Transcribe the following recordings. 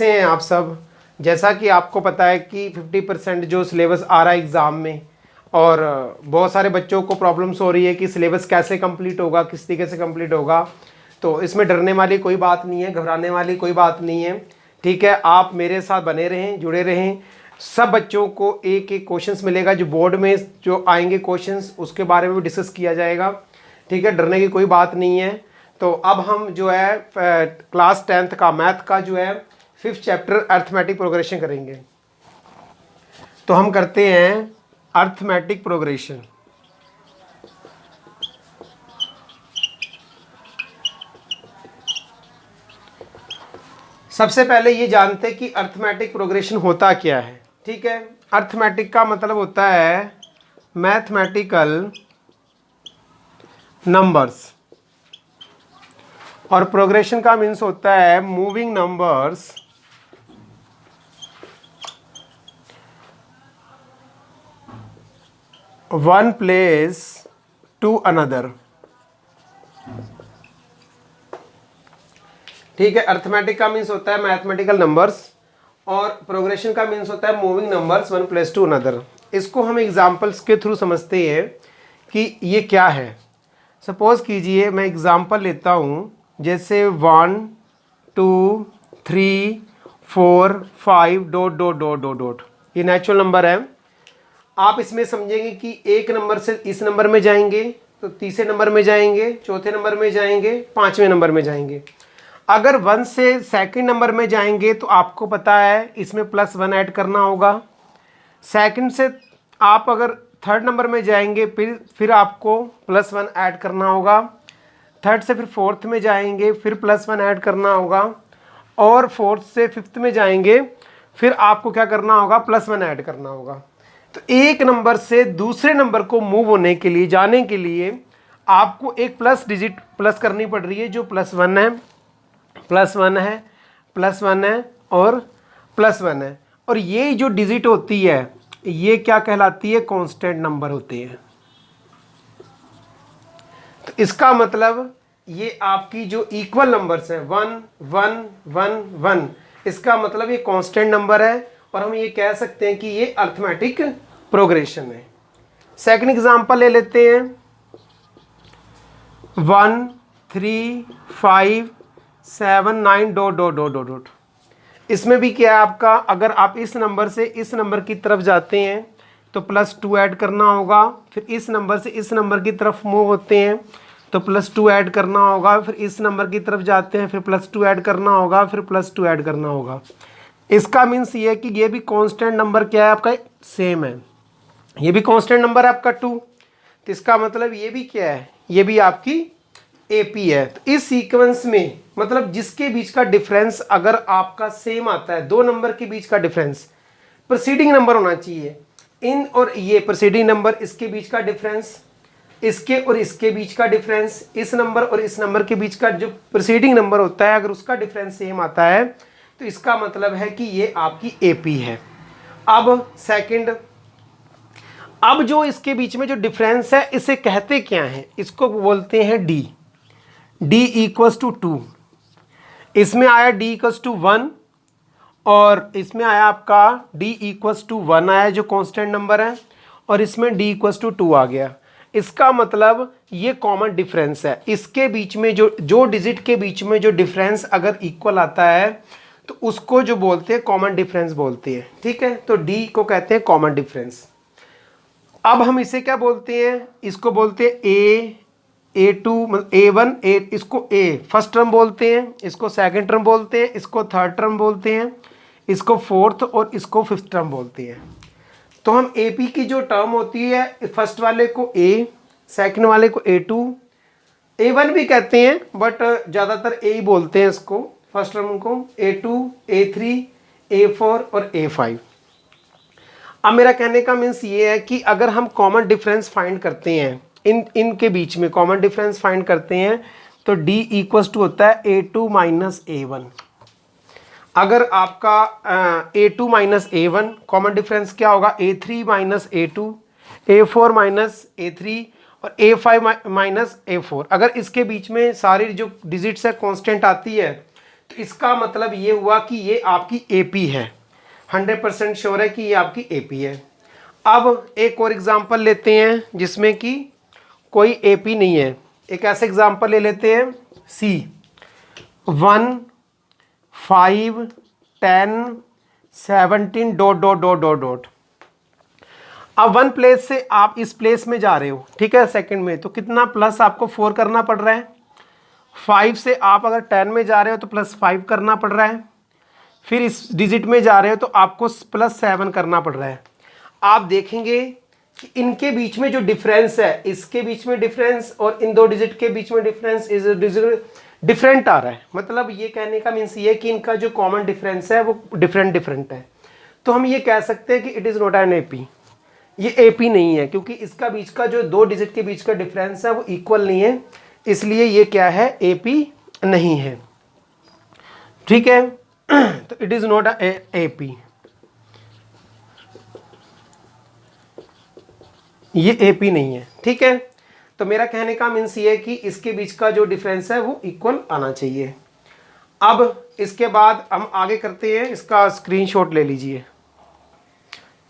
कैसे हैं आप सब। जैसा कि आपको पता है कि 50% जो सिलेबस आ रहा है एग्ज़ाम में, और बहुत सारे बच्चों को प्रॉब्लम्स हो रही है कि सिलेबस कैसे कंप्लीट होगा, किस तरीके से कंप्लीट होगा। तो इसमें डरने वाली कोई बात नहीं है, घबराने वाली कोई बात नहीं है। ठीक है, आप मेरे साथ बने रहें, जुड़े रहें। सब बच्चों को एक एक क्वेश्चंस मिलेगा, जो बोर्ड में जो आएंगे क्वेश्चंस उसके बारे में भी डिस्कस किया जाएगा। ठीक है, डरने की कोई बात नहीं है। तो अब हम जो है क्लास 10th का मैथ का जो है 5th चैप्टर अर्थमेटिक प्रोग्रेशन करेंगे। तो हम करते हैं अर्थमेटिक प्रोग्रेशन। सबसे पहले ये जानते हैं कि अर्थमेटिक प्रोग्रेशन होता क्या है। ठीक है, अर्थमेटिक का मतलब होता है मैथमेटिकल नंबर्स, और प्रोग्रेशन का मीन्स होता है moving numbers one place to another. ठीक है, अर्थमेटिक का मीन्स होता है मैथमेटिकल नंबर्स, और प्रोग्रेशन का मीन्स होता है moving numbers one place to another. इसको हम एग्जांपल्स के थ्रू समझते हैं कि ये क्या है। सपोज कीजिए मैं एग्जांपल लेता हूँ, जैसे 1 2 3 4 5 dot dot dot dot dot, ये नेचुरल नंबर है। आप इसमें समझेंगे कि एक नंबर से इस नंबर में जाएंगे तो तीसरे नंबर में जाएंगे, चौथे नंबर में जाएंगे, पांचवें नंबर में जाएंगे। अगर 1 से सेकंड नंबर में जाएंगे तो आपको पता है इसमें +1 ऐड करना होगा। सेकंड से आप अगर थर्ड नंबर में जाएंगे फिर आपको +1 ऐड करना होगा। थर्ड से फिर फोर्थ में जाएंगे फिर +1 ऐड करना होगा, और फोर्थ से फिफ्थ में जाएंगे फिर आपको क्या करना होगा, +1 ऐड करना होगा। तो एक नंबर से दूसरे नंबर को मूव होने के लिए, जाने के लिए आपको एक प्लस डिजिट प्लस करनी पड़ रही है, जो +1 है, +1 है, +1 है और +1 है। और ये जो डिजिट होती है ये क्या कहलाती है, कांस्टेंट नंबर होती है। तो इसका मतलब ये आपकी जो इक्वल नंबर्स हैं 1 1 1 1, इसका मतलब ये कांस्टेंट नंबर है, और हम ये कह सकते हैं कि ये अर्थमेटिक प्रोग्रेशन है। सेकंड एग्जांपल ले लेते हैं, 1 3 5 7 9 dot dot dot dot dot. इसमें भी क्या है आपका, अगर आप इस नंबर से इस नंबर की तरफ जाते हैं तो +2 ऐड करना होगा, फिर इस नंबर से इस नंबर की तरफ मूव होते हैं तो +2 ऐड करना होगा, फिर इस नंबर की तरफ जाते हैं फिर +2 ऐड करना होगा, फिर +2 ऐड करना होगा। इसका मीन्स ये है कि ये भी कांस्टेंट नंबर क्या है आपका, सेम है। ये भी कांस्टेंट नंबर है आपका 2, तो इसका मतलब ये भी क्या है, ये भी आपकी AP है। तो इस सीक्वेंस में मतलब जिसके बीच का डिफरेंस अगर आपका सेम आता है, दो नंबर के बीच का डिफरेंस प्रीसीडिंग नंबर होना चाहिए, इन और ये प्रीसीडिंग नंबर, इसके बीच का डिफरेंस, इसके और इसके बीच का डिफरेंस, इस नंबर और इस नंबर के बीच का जो प्रीसीडिंग नंबर होता है, अगर उसका डिफरेंस सेम आता है तो इसका मतलब है कि ये आपकी AP है। अब सेकंड, अब जो इसके बीच में जो डिफरेंस है इसे कहते क्या है, इसको बोलते हैं D = 2। इसमें आया D = 1, और इसमें आया आपका D = 1 आया जो कांस्टेंट नंबर है, और इसमें D = 2 आ गया। इसका मतलब ये कॉमन डिफरेंस है। इसके बीच में जो डिजिट के बीच में जो डिफरेंस अगर इक्वल आता है तो उसको जो बोलते हैं कॉमन डिफरेंस बोलते हैं। ठीक है, तो D को कहते हैं कॉमन डिफरेंस। अब हम इसे क्या बोलते हैं, इसको बोलते हैं A2 मतलब A1 इसको A फर्स्ट टर्म बोलते हैं, इसको सेकंड टर्म बोलते हैं, इसको थर्ड टर्म बोलते हैं, इसको फोर्थ और इसको फिफ्थ टर्म बोलते हैं। तो हम AP की जो टर्म होती है, फर्स्ट वाले को A, सेकंड वाले को A2, A1 भी कहते हैं बट ज़्यादातर A ही बोलते हैं इसको, फर्स्ट टर्म को A2 A3 A4 और A5। अब मेरा कहने का मीन्स ये है कि अगर हम कॉमन डिफरेंस फाइंड करते हैं, इनके बीच में कॉमन डिफरेंस फाइंड करते हैं तो D = होता है A2 - A1। अगर आपका A2 - A1 कॉमन डिफरेंस क्या होगा, A3 - A2, A4 - A3 और A5 - A4। अगर इसके बीच में सारी जो डिजिट्स है कांस्टेंट आती है तो इसका मतलब ये हुआ कि ये आपकी एपी है, 100% श्योर है कि ये आपकी एपी है। अब एक और एग्जांपल लेते हैं जिसमें कि कोई एपी नहीं है। एक ऐसे एग्जांपल ले लेते हैं सी 1 5 10 17 dot dot dot dot dot. अब 1 प्लेस से आप इस प्लेस में जा रहे हो, ठीक है, सेकंड में, तो कितना प्लस आपको 4 करना पड़ रहा है। 5 से आप अगर 10 में जा रहे हो तो प्लस 5 करना पड़ रहा है। फिर इस डिजिट में जा रहे हो तो आपको प्लस 7 करना पड़ रहा है। आप देखेंगे कि इनके बीच में जो डिफरेंस है, इसके बीच में डिफरेंस और इन दो डिजिट के बीच में डिफरेंस इज डिफरेंट आ रहा है। मतलब ये कहने का मीन्स ये कि इनका जो कॉमन डिफरेंस है वो डिफरेंट है। तो हम ये कह सकते हैं कि it is not an AP, ये एपी नहीं है, क्योंकि इसका बीच का जो दो डिजिट के बीच का डिफरेंस है वो इक्वल नहीं है, इसलिए ये क्या है, एपी नहीं है। ठीक है, तो इट इज़ नॉट एपी, ये एपी नहीं है। ठीक है, तो मेरा कहने का मीन्स ये है कि इसके बीच का जो डिफरेंस है वो इक्वल आना चाहिए। अब इसके बाद हम आगे करते हैं, इसका स्क्रीनशॉट ले लीजिए।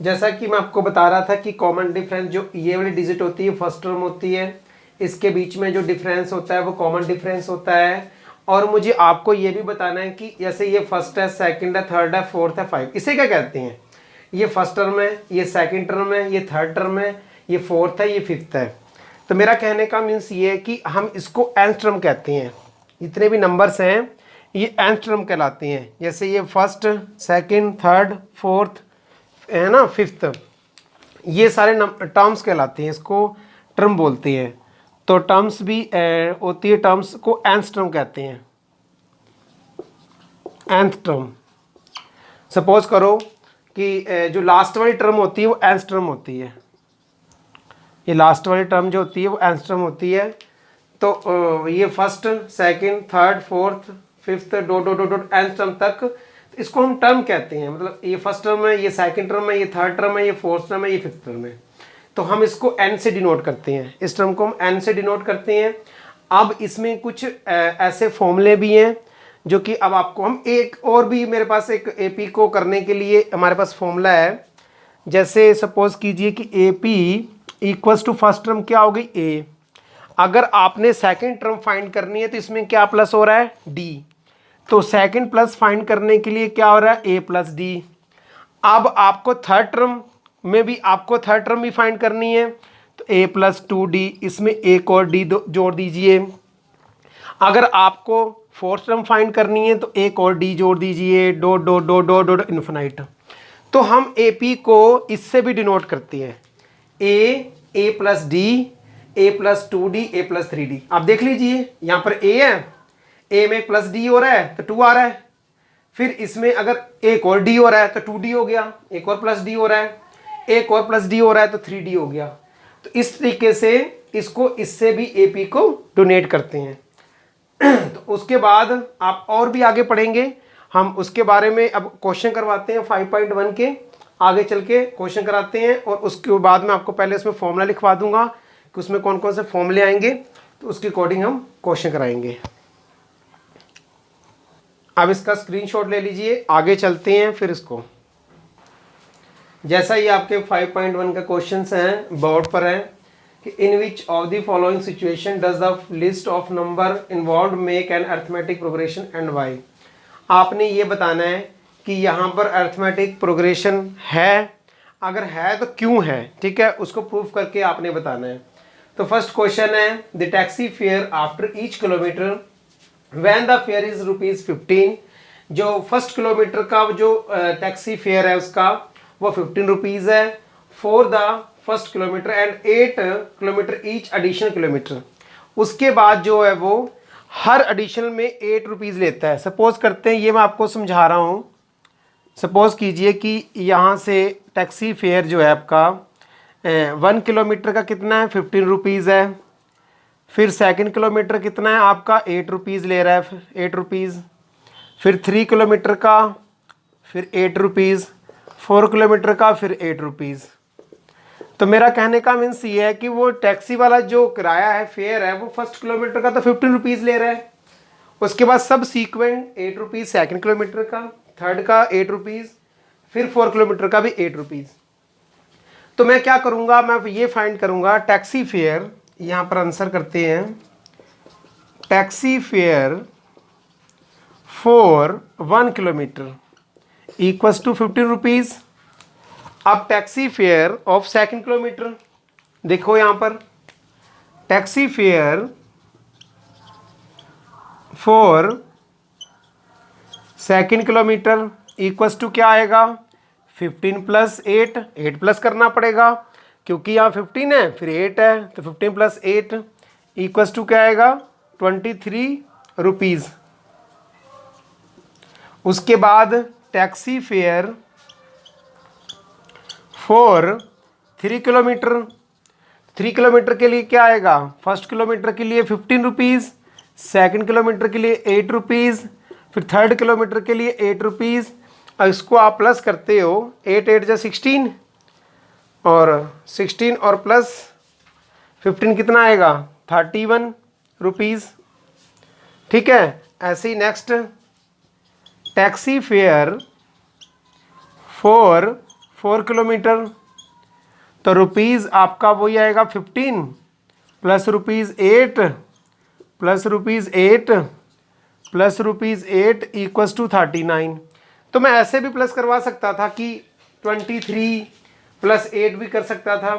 जैसा कि मैं आपको बता रहा था कि कॉमन डिफरेंस जो ये वाली डिजिट होती है फर्स्ट टर्म होती है, इसके बीच में जो डिफरेंस होता है वो कॉमन डिफरेंस होता है। और मुझे आपको ये भी बताना है कि जैसे ये फर्स्ट है, सेकंड है, थर्ड है, फोर्थ है, 5, इसे क्या कहते हैं। ये फर्स्ट टर्म है, ये सेकंड टर्म है, ये थर्ड टर्म है, ये फोर्थ है, ये फिफ्थ है। तो मेरा कहने का मीन्स ये है कि हम इसको nth टर्म कहते हैं। जितने भी नंबर्स हैं ये nth टर्म कहलाते हैं। जैसे ये फर्स्ट, सेकंड, थर्ड, फोर्थ है ना, फिफ्थ, ये सारे टर्म्स कहलाते हैं, इसको टर्म बोलते हैं। तो टर्म्स भी होती है, टर्म्स को nth टर्म कहते हैं, nth टर्म। सपोज करो कि जो लास्ट वाली टर्म होती है वो nth टर्म होती है, ये लास्ट वाली टर्म जो होती है वो nth टर्म होती है। तो ये first, second, third, fourth, fifth, dot dot dot nth term तक इसको हम टर्म कहते हैं। मतलब ये फर्स्ट टर्म है, ये सेकंड टर्म है, ये थर्ड टर्म है, ये फोर्थ टर्म है, ये फिफ्थ टर्म है। तो हम इसको n से डिनोट करते हैं, इस टर्म को हम n से डिनोट करते हैं। अब इसमें कुछ ऐसे फॉर्मूले भी हैं जो कि अब आपको हम एक और भी, मेरे पास एक एपी को करने के लिए हमारे पास फॉर्मूला है। जैसे सपोज कीजिए कि AP equals to first term क्या हो गई, ए। अगर आपने सेकंड टर्म फाइंड करनी है तो इसमें क्या प्लस हो रहा है, डी। तो सेकंड प्लस फाइंड करने के लिए क्या हो रहा है, ए प्लस डी। अब आपको थर्ड टर्म में भी आपको थर्ड टर्म भी फाइंड करनी है, तो ए प्लस 2d, इसमें एक और डी जोड़ दीजिए। अगर आपको फोर्थ टर्म फाइंड करनी है तो एक और डी जोड़ दीजिए, dot dot dot dot dot infinite. तो हम एपी को इससे भी डिनोट करते हैं, ए प्लस डी, ए प्लस 2d, ए प्लस 3d। आप देख लीजिए यहाँ पर ए है, ए में प्लस डी हो रहा है तो 2 आ रहा है। फिर इसमें अगर एक और डी हो रहा है तो 2d हो गया, एक और प्लस डी हो रहा है, एक और प्लस डी हो रहा है तो 3d हो गया। तो इस तरीके से इसको इससे भी एपी को डोनेट करते हैं। तो उसके बाद आप और भी आगे पढ़ेंगे, हम उसके बारे में अब क्वेश्चन करवाते हैं 5.1 के, आगे चल के क्वेश्चन कराते हैं। और उसके बाद में आपको पहले उसमें फॉर्मूला लिखवा दूंगा कि उसमें कौन कौन से फॉर्मूले आएंगे, तो उसके अकॉर्डिंग हम क्वेश्चन कराएंगे। अब इसका स्क्रीनशॉट ले लीजिए, आगे चलते हैं फिर इसको। जैसा ही आपके 5.1 का क्वेश्चन हैं बोर्ड पर है कि in which of the following situation does the list of number involve make an arithmetic progression and why. आपने ये बताना है कि यहाँ पर अरिथमेटिक प्रोग्रेशन है, अगर है तो क्यों है, ठीक है, उसको प्रूफ करके आपने बताना है। तो फर्स्ट क्वेश्चन है the taxi fare after each kilometre when the fair is ₹15। जो फर्स्ट किलोमीटर का जो टैक्सी फेयर है उसका वो 15 रुपीज़ है for the first kilometre and 8 kilometre each additional kilometre. उसके बाद जो है वो हर एडिशनल में 8 रुपीज़ लेता है। सपोज करते हैं, ये मैं आपको समझा रहा हूँ, सपोज कीजिए कि यहाँ से टैक्सी फेयर जो है आपका 1 किलोमीटर का कितना है, 15 रुपीज़ है। फिर सेकंड किलोमीटर कितना है आपका, 8 रुपीज़ ले रहा है, 8 रुपीज़। फिर 3 किलोमीटर का फिर 8 रुपीज़, 4 किलोमीटर का फिर 8 रुपीज़। तो मेरा कहने का मीन्स ये है कि वो टैक्सी वाला जो किराया है, फेयर है, वो फर्स्ट किलोमीटर का तो 15 रुपीज़ ले रहा है उसके बाद सब सीक्वेंट 8 रुपीज़ सेकेंड किलोमीटर का, थर्ड का 8 रुपीज़, फिर 4 किलोमीटर का भी 8 रुपीज़। तो मैं क्या करूँगा, मैं ये फाइंड करूँगा टैक्सी फेयर, यहाँ पर आंसर करते हैं taxi fare for 1 kilometre equals to 15 rupees. अब taxi fare of second kilometre, देखो यहाँ पर taxi fare for second kilometre equals to क्या आएगा, 15 प्लस 8, 8 प्लस करना पड़ेगा क्योंकि यहाँ 15 है फिर 8 है, तो 15 प्लस 8 इक्वल्स टू क्या आएगा, 23 रुपीज़। उसके बाद taxi fare for 3 kilometre, 3 kilometre के लिए क्या आएगा, फर्स्ट किलोमीटर के लिए 15 रुपीज़, सेकेंड किलोमीटर के लिए 8 रुपीज़, फिर थर्ड किलोमीटर के लिए 8 रुपीज़। और इसको आप प्लस करते हो, 8 8 जा 16 और 16 और प्लस 15 कितना आएगा, 31 रुपीज़। ठीक है, ऐसे ही next taxi fare for 4 kilometre, तो रुपीज़ आपका वही आएगा 15 plus rupees 8 plus rupees 8 plus rupees 8 equals to 39। तो मैं ऐसे भी प्लस करवा सकता था कि 23 प्लस 8 भी कर सकता था,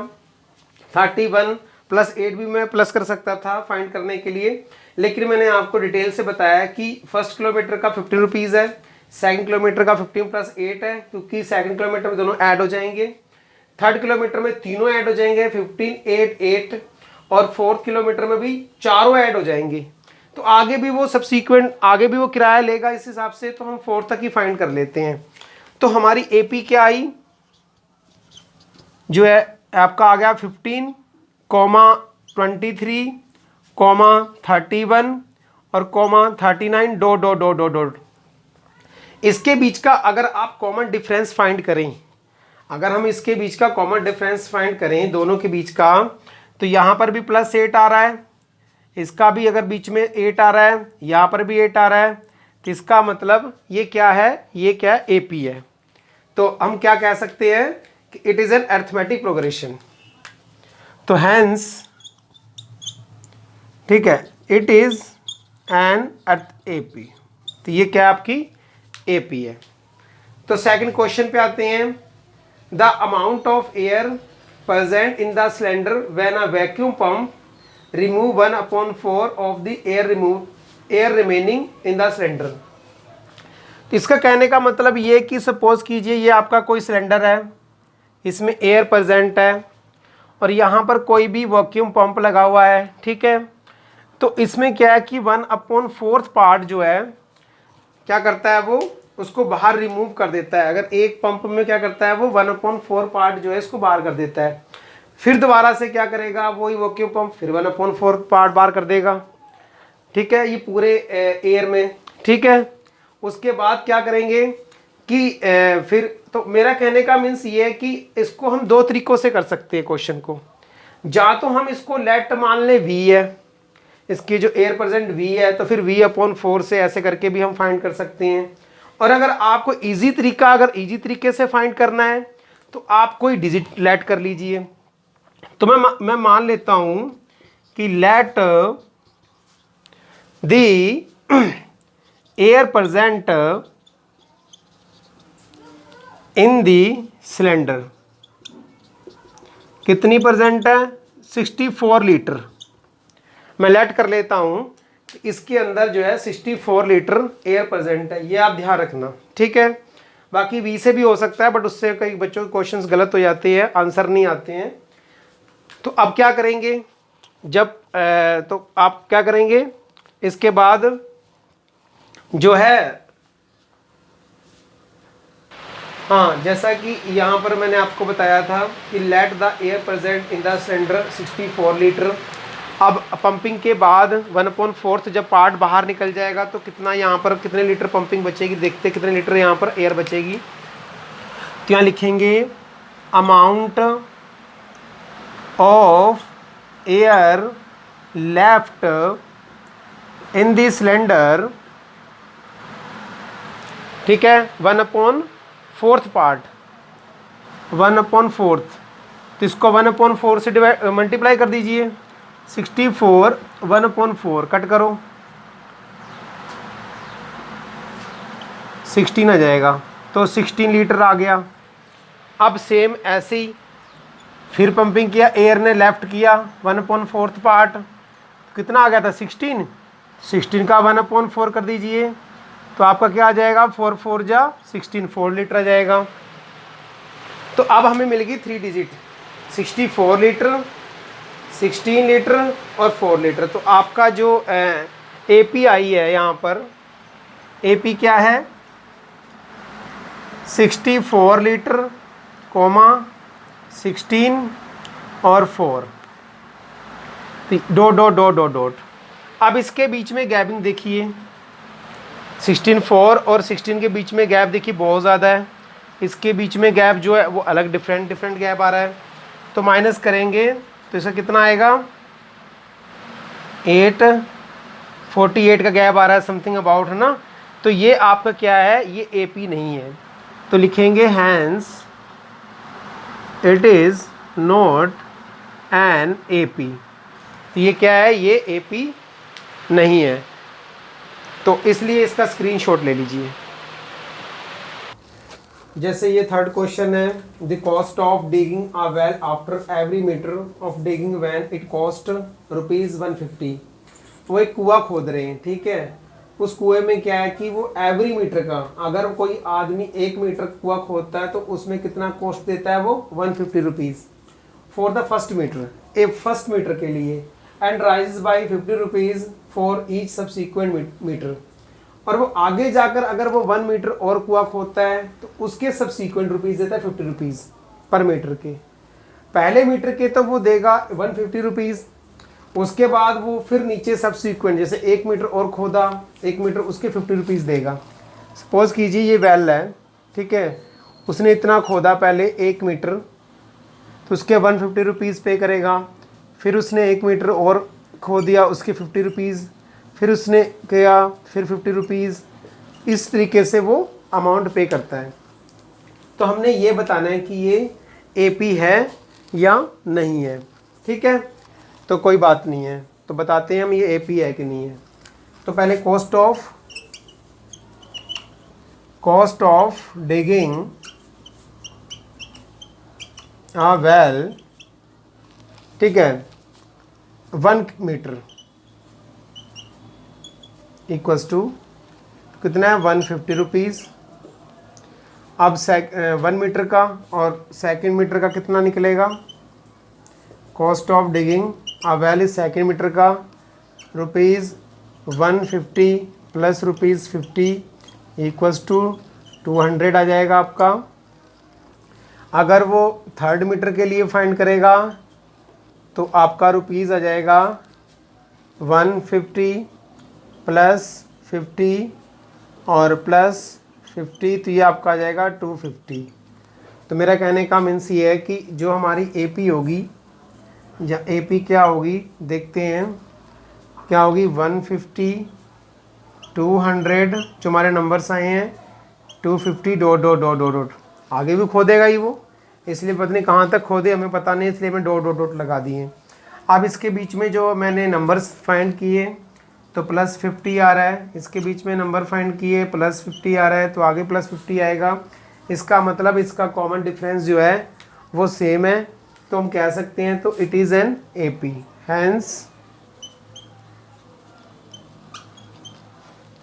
31 प्लस 8 भी मैं प्लस कर सकता था फाइंड करने के लिए, लेकिन मैंने आपको डिटेल से बताया कि फर्स्ट किलोमीटर का 15 रुपीज़ है, सेकंड किलोमीटर का 15 प्लस 8 है क्योंकि सेकंड किलोमीटर में दोनों ऐड हो जाएंगे, थर्ड किलोमीटर में तीनों ऐड हो जाएंगे 15 8 8, और फोर्थ किलोमीटर में भी चारों ऐड हो जाएंगे। तो आगे भी वो सबसीक्वेंट आगे भी वो किराया लेगा इस हिसाब से, तो हम फोर्थ तक ही फाइंड कर लेते हैं। तो हमारी एपी क्या आई, जो है आपका आ गया 15, 23, 31 और 39 dot dot dot dot dot. इसके बीच का अगर आप कॉमन डिफरेंस फाइंड करें, अगर हम इसके बीच का कॉमन डिफरेंस फाइंड करें दोनों के बीच का, तो यहाँ पर भी प्लस 8 आ रहा है, इसका भी अगर बीच में 8 आ रहा है, यहाँ पर भी 8 आ रहा है, तो इसका मतलब ये क्या है, ये क्या है, एपी है। तो हम क्या कह सकते हैं कि it is N arithmetic progression. तो हैंस, ठीक है, इट इज़ एन एपी, तो ये क्या आपकी एपी है। तो सेकंड क्वेश्चन पे आते हैं, the amount of air present in the cylinder when a vacuum pump remove 1/4 of the air remaining in the cylinder. तो इसका कहने का मतलब ये कि सपोज कीजिए ये आपका कोई सिलेंडर है, इसमें एयर प्रेजेंट है और यहाँ पर कोई भी वैक्यूम पंप लगा हुआ है, ठीक है। तो इसमें क्या है कि 1/4 पार्ट जो है क्या करता है, वो उसको बाहर रिमूव कर देता है। अगर एक पंप में क्या करता है, वो 1/4 पार्ट जो है इसको बाहर कर देता है, फिर दोबारा से क्या करेगा, वही वैक्यूम पंप फिर 1/4 पार्ट बाहर कर देगा, ठीक है, ये पूरे एयर में, ठीक है। उसके बाद क्या करेंगे कि फिर, तो मेरा कहने का मीन्स ये है कि इसको हम दो तरीकों से कर सकते हैं क्वेश्चन को। या तो हम इसको लेट मान ले v है, इसकी जो एयर प्रेजेंट v है, तो फिर v/4 से ऐसे करके भी हम फाइंड कर सकते हैं। और अगर आपको इजी तरीका, अगर इजी तरीके से फाइंड करना है तो आप कोई डिजिट लेट कर लीजिए। तो मैं मान लेता हूं कि let the air present in the cylinder कितनी प्रेजेंट है, 64 लीटर। मैं लेट कर लेता हूं, इसके अंदर जो है 64 लीटर एयर प्रेजेंट है, ये आप ध्यान रखना, ठीक है। बाकी v से भी हो सकता है, बट उससे कई बच्चों के क्वेश्चंस गलत हो जाते हैं, आंसर नहीं आते हैं। तो अब क्या करेंगे, जब तो आप क्या करेंगे, इसके बाद जो है, हाँ, जैसा कि यहाँ पर मैंने आपको बताया था कि let the air present in the cylinder 64 litre. अब पंपिंग के बाद 1/4 जब पार्ट बाहर निकल जाएगा तो कितना यहाँ पर, कितने लीटर पंपिंग बचेगी, देखते कितने लीटर यहाँ पर एयर बचेगी। तो यहाँ लिखेंगे amount of air left in the cylinder, ठीक है, 1/4 पार्ट, 1/4, तो इसको 1/4 से डिवाइड मल्टीप्लाई कर दीजिए। 64 1/4 कट करो, 16 आ जाएगा, तो 16 लीटर आ गया। अब सेम ऐसे ही फिर पंपिंग किया, एयर ने लेफ्ट किया 1/4 पार्ट, कितना आ गया था 16, 16 का 1/4 कर दीजिए, तो आपका क्या आ जाएगा 4 4 जा 16, 4 लीटर आ जाएगा। तो अब हमें मिल गई 3 डिजिट, 64 लीटर, 16 लीटर और 4 लीटर। तो आपका जो एपी आई है यहाँ पर, एपी क्या है 64 लीटर कोमा 16 और 4, dot dot dot dot dot. अब इसके बीच में गैपिंग देखिए, 16 4 और 16 के बीच में गैप देखिए बहुत ज़्यादा है, इसके बीच में गैप जो है वो अलग डिफरेंट गैप आ रहा है। तो माइनस करेंगे तो इसका कितना आएगा 848 का गैप आ रहा है समथिंग अबाउट, है ना। तो ये आपका क्या है, ये एपी नहीं है, तो लिखेंगे hence it is not an AP. तो ये क्या है, ये एपी नहीं है, तो इसलिए इसका स्क्रीनशॉट ले लीजिए। जैसे ये थर्ड क्वेश्चन है, the cost of digging a well after every metre of digging when it cost ₹150। वो एक कुआं खोद रहे हैं, ठीक है, उस कुएं में क्या है कि वो एवरी मीटर का, अगर कोई आदमी 1 मीटर कुआं खोदता है तो उसमें कितना कॉस्ट देता है वो 150 rupees for the first metre, एक फर्स्ट मीटर के लिए, and rise by 50 rupees for each subsequent metre. और वो आगे जाकर अगर वो 1 मीटर और कुआं खोदता है तो उसके सब्सिक्वेंट रुपीज़ देता है 50 रुपीज़ पर मीटर के। पहले मीटर के तो वो देगा 150 रुपीज़, उसके बाद वो फिर नीचे सब्सिक्वेंट, जैसे 1 मीटर और खोदा 1 मीटर, उसके 50 रुपीज़ देगा। सपोज कीजिए ये वेल है, ठीक है, उसने इतना खोदा पहले 1 मीटर, तो उसके 150 रुपीज़ पे करेगा, फिर उसने 1 मीटर और खो दिया उसके 50 रुपीज़, फिर उसने किया फिर 50 रुपीज़, इस तरीके से वो अमाउंट पे करता है। तो हमने ये बताना है कि ये एपी है या नहीं है, ठीक है, तो कोई बात नहीं है, तो बताते हैं हम ये एपी है कि नहीं है। तो पहले cost of digging a well, ठीक है, 1 मीटर इक्वल्स टू कितना है 150 रुपीज़। अब 1 मीटर का और सेकंड मीटर का कितना निकलेगा, cost of digging a well is second metre का ₹150 प्लस ₹50 इक्वल्स टू 200 आ जाएगा आपका। अगर वो थर्ड मीटर के लिए फाइंड करेगा तो आपका रुपीज़ आ जाएगा 150 प्लस 50 और प्लस 50, तो ये आपका आ जाएगा 250। तो मेरा कहने का मीन्स ये है कि जो हमारी एपी होगी, या एपी क्या होगी देखते हैं, क्या होगी 150 200, जो हमारे नंबर्स आए हैं 250 dot dot dot dot dot, आगे भी खोदेगा ही वो, इसलिए पता नहीं कहाँ तक खोदे हमें पता नहीं, इसलिए मैं डॉट डॉट डॉट लगा दिए। अब इसके बीच में जो मैंने नंबर्स फाइंड किए तो प्लस 50 आ रहा है, इसके बीच में नंबर फाइंड किए प्लस 50 आ रहा है, तो आगे प्लस 50 आएगा। इसका मतलब इसका कॉमन डिफरेंस जो है वो सेम है, तो हम कह सकते हैं तो it is an AP, hence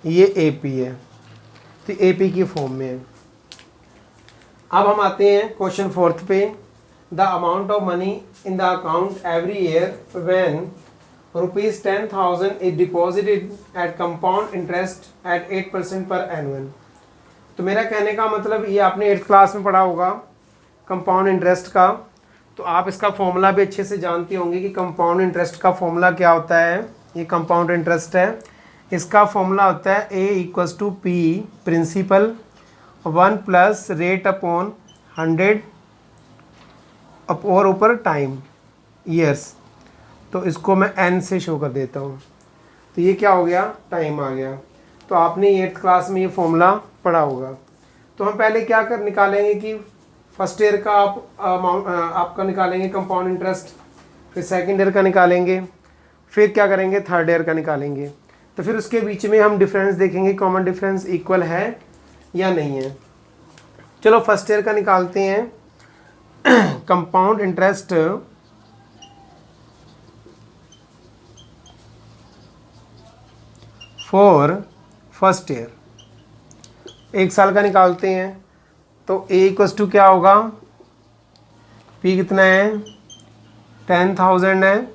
ये एपी है, तो एपी की फॉर्म में है। अब हम आते हैं क्वेश्चन 4 पे, the amount of money in the account every year when ₹10,000 is deposited at compound interest at 8% per annum। तो मेरा कहने का मतलब ये आपने 8th क्लास में पढ़ा होगा कंपाउंड इंटरेस्ट का, तो आप इसका फॉर्मूला भी अच्छे से जानते होंगे कि कंपाउंड इंटरेस्ट का फॉर्मूला क्या होता है। ये कंपाउंड इंटरेस्ट है, इसका फॉर्मूला होता है A equals to P principal 1 plus rate upon 100 और ऊपर टाइम ईयर्स, तो इसको मैं n से शो कर देता हूँ। तो ये क्या हो गया, टाइम आ गया। तो आपने 8th क्लास में ये फॉर्मूला पढ़ा होगा। तो हम पहले क्या कर निकालेंगे कि फर्स्ट ईयर का आप अमाउंट आपका निकालेंगे कंपाउंड इंटरेस्ट, फिर सेकंड ईयर का निकालेंगे, फिर क्या करेंगे थर्ड ईयर का निकालेंगे। तो फिर उसके बीच में हम डिफरेंस देखेंगे, कॉमन डिफरेंस इक्वल है या नहीं है। चलो फर्स्ट ईयर का निकालते हैं। Compound interest for first year, 1 साल का निकालते हैं। तो ए इक्वस टू क्या होगा, पी कितना है 10,000 है,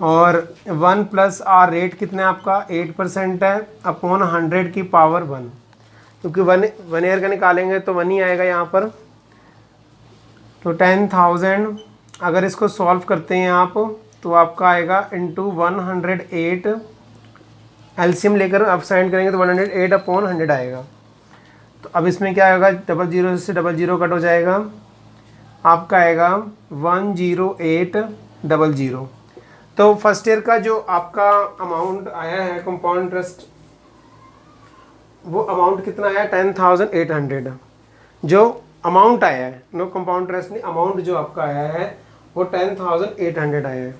और 1 प्लस आर रेट कितना है आपका 8% है, अपॉन 100 की पावर 1, क्योंकि वन ईयर का निकालेंगे तो 1 ही आएगा यहाँ पर। तो 10,000 अगर इसको सॉल्व करते हैं आप तो आपका आएगा इंटू 108, एलसीएम लेकर आप साइन करेंगे तो 108 अपॉन 100 आएगा। तो अब इसमें क्या आएगा, 00 से 00 कट हो जाएगा, आपका आएगा 10800। तो फर्स्ट ईयर का जो आपका अमाउंट आया है कंपाउंड इंटरेस्ट, वो अमाउंट कितना आया 10,800, जो अमाउंट आया है, नो कंपाउंड इंटरेस्ट नहीं, अमाउंट जो आपका आया है वो 10,800 आया है।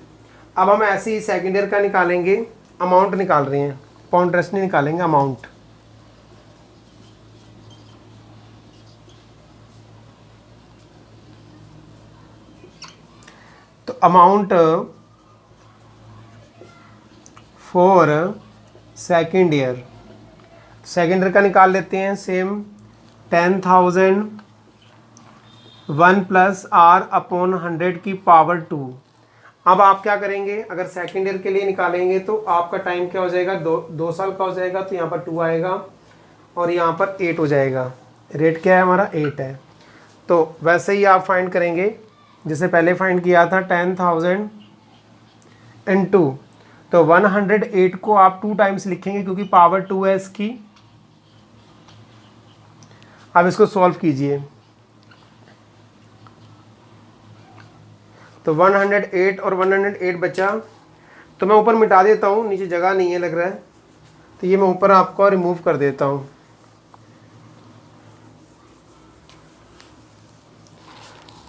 अब हम ऐसे ही सेकेंड ईयर का निकालेंगे, अमाउंट निकाल रहे हैं, कंपाउंड इंटरेस्ट नहीं निकालेंगे, अमाउंट। तो amount for second year, second year का निकाल लेते हैं सेम, 10,000 1 प्लस आर अपॉन 100 की पावर 2। अब आप क्या करेंगे, अगर सेकेंड ईयर के लिए निकालेंगे तो आपका टाइम क्या हो जाएगा, 2 साल का हो जाएगा, तो यहाँ पर 2 आएगा और यहाँ पर 8 हो जाएगा। रेट क्या है हमारा 8 है। तो वैसे ही आप फाइंड करेंगे जैसे पहले फाइंड किया था, 10,000 इंटू, तो 108 को आप 2 टाइम्स लिखेंगे क्योंकि पावर 2 है इसकी। अब इसको सॉल्व कीजिए, तो 108 और 108 बचा, तो मैं ऊपर मिटा देता हूँ, नीचे जगह नहीं है लग रहा है, तो ये मैं ऊपर आपको रिमूव कर देता हूँ।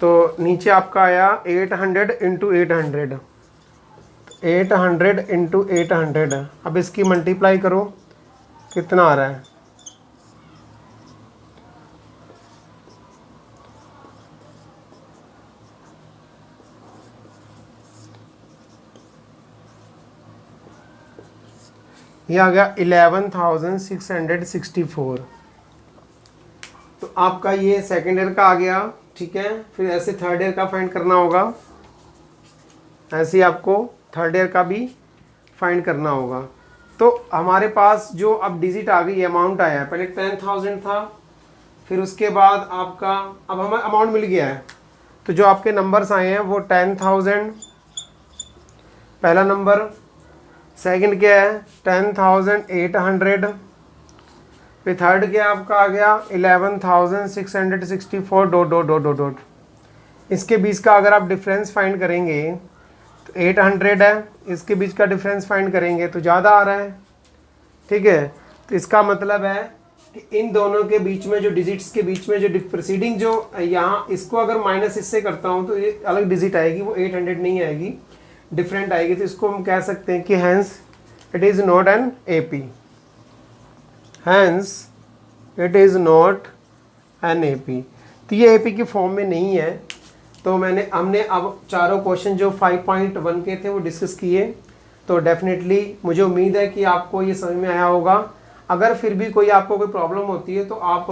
तो नीचे आपका आया 800 इंटू 800, 800 इंटू 800। अब इसकी मल्टीप्लाई करो, कितना आ रहा है, ये आ गया 11,664। तो आपका ये सेकेंड ईयर का आ गया, ठीक है। फिर ऐसे थर्ड ईयर का फाइंड करना होगा, ऐसे ही आपको थर्ड ईयर का भी फाइंड करना होगा। तो हमारे पास जो अब डिजिट आ गई, अमाउंट आया है, पहले 10,000 था, फिर उसके बाद आपका अब हमें अमाउंट मिल गया है। तो जो आपके नंबर्स आए हैं वो 10,000 पहला नंबर, सेकंड क्या है 10,800, फिर थर्ड क्या आपका आ गया 11,664 dot dot dot dot dot. इसके बीच का अगर आप डिफरेंस फाइंड करेंगे तो 800 है, इसके बीच का डिफरेंस फाइंड करेंगे तो ज़्यादा आ रहा है, ठीक है। तो इसका मतलब है कि इन दोनों के बीच में जो डिजिट्स के बीच में जो प्रोसीडिंग जो यहाँ, इसको अगर माइनस इससे करता हूँ तो ये अलग डिजिट आएगी, वो 800 नहीं आएगी, डिफरेंट आएगी। तो इसको हम कह सकते हैं कि hence it is not an AP, hence it is not an AP. तो ये एपी की फॉर्म में नहीं है। तो हमने अब चारों क्वेश्चन जो 5.1 के थे वो डिस्कस किए। तो डेफिनेटली मुझे उम्मीद है कि आपको ये समझ में आया होगा। अगर फिर भी कोई आपको कोई प्रॉब्लम होती है तो आप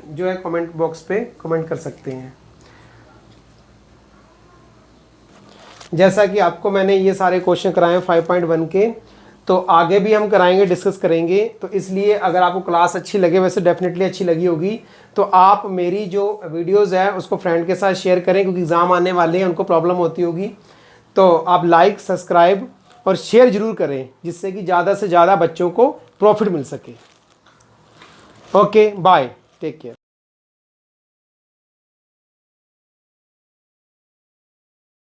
जो है कमेंट बॉक्स पे कमेंट कर सकते हैं। जैसा कि आपको मैंने ये सारे क्वेश्चन कराए 5.1 के, तो आगे भी हम कराएंगे, डिस्कस करेंगे। तो इसलिए अगर आपको क्लास अच्छी लगे, वैसे डेफिनेटली अच्छी लगी होगी, तो आप मेरी जो वीडियोस है उसको फ्रेंड के साथ शेयर करें, क्योंकि एग्ज़ाम आने वाले हैं, उनको प्रॉब्लम होती होगी। तो आप लाइक, सब्सक्राइब और शेयर ज़रूर करें, जिससे कि ज़्यादा से ज़्यादा बच्चों को प्रॉफिट मिल सके। Okay, bye, take care.